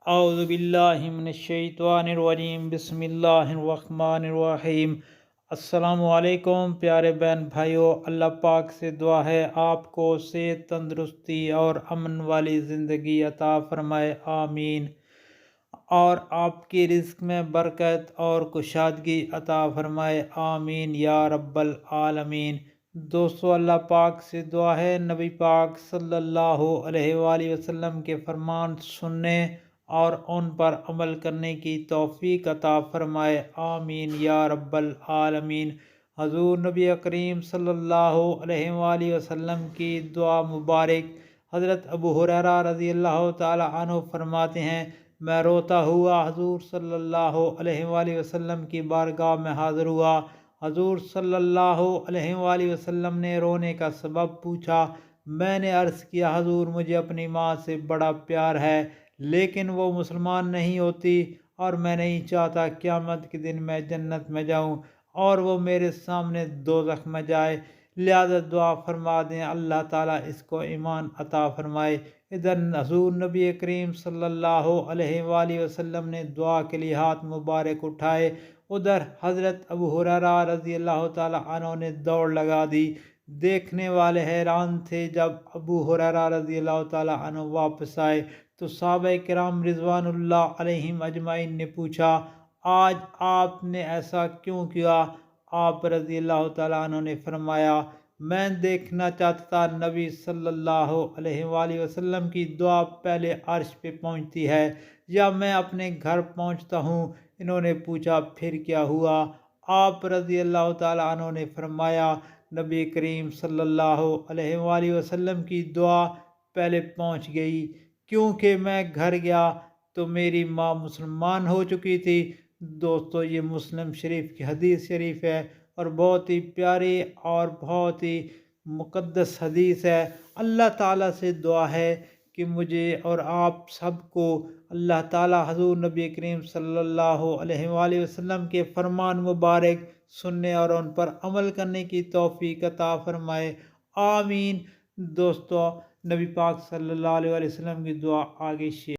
اعوذ باللہ من الشیطان الرجیم، بسم اللہ الرحمن الرحیم۔ السلام علیکم پیارے بہن بھائیوں، اللہ پاک سے دعا ہے آپ کو صحت، تندرستی اور امن والی زندگی عطا فرمائے، آمین۔ اور آپ کی رزق میں برکت اور کشادگی عطا فرمائے، آمین یا رب العالمین۔ دوستو، اللہ پاک سے دعا ہے نبی پاک صلی اللہ علیہ وآلہ وسلم کے فرمان سننے اور ان پر عمل کرنے کی توفیق عطا فرمائے، آمین یا رب العالمین۔ حضور نبی کریم صلی اللہ علیہ وآلہ وسلم کی دعا مبارک۔ حضرت ابو ہریرہ رضی اللہ تعالی عنہ فرماتے ہیں، میں روتا ہوا حضور صلی اللہ علیہ وآلہ وسلم کی بارگاہ میں حاضر ہوا۔ حضور صلی اللہ علیہ وآلہ وسلم نے رونے کا سبب پوچھا۔ میں نے عرض کیا، حضور مجھے اپنی ماں سے بڑا پیار ہے، لیکن وہ مسلمان نہیں ہوتی، اور میں نہیں چاہتا قیامت کے دن میں جنت میں جاؤں اور وہ میرے سامنے دوزخ میں جائے، لہذا دعا فرما دیں اللہ تعالیٰ اس کو ایمان عطا فرمائے۔ ادھر حضور نبی کریم صلی اللہ علیہ وآلہ وسلم نے دعا کے لیے ہاتھ مبارک اٹھائے، ادھر حضرت ابو ہریرہ رضی اللہ تعالیٰ عنہ نے دوڑ لگا دی۔ دیکھنے والے حیران تھے۔ جب ابو ہریرہ رضی اللہ تعالیٰ عنہ واپس آئے تو صحابہ کرام رضوان اللہ علیہم اجمعین نے پوچھا، آج آپ نے ایسا کیوں کیا؟ آپ رضی اللہ تعالیٰ عنہ نے فرمایا، میں دیکھنا چاہتا تھا نبی صلی اللہ علیہ وآلہ وسلم کی دعا پہلے عرش پہ پہنچتی ہے یا میں اپنے گھر پہنچتا ہوں۔ انہوں نے پوچھا، پھر کیا ہوا؟ آپ رضی اللہ تعالیٰ عنہ نے فرمایا، نبی کریم صلی اللہ علیہ وآلہ وسلم کی دعا پہلے پہنچ گئی، کیونکہ میں گھر گیا تو میری ماں مسلمان ہو چکی تھی۔ دوستو، یہ مسلم شریف کی حدیث شریف ہے اور بہت ہی پیاری اور بہت ہی مقدس حدیث ہے۔ اللہ تعالیٰ سے دعا ہے کہ مجھے اور آپ سب کو اللہ تعالیٰ حضور نبی کریم صلی اللہ علیہ وآلہ وسلم کے فرمان مبارک سننے اور ان پر عمل کرنے کی توفیق عطا فرمائے، آمین۔ دوستو، نبی پاک صلی اللہ علیہ وآلہ وسلم کی دعا آگے شیئر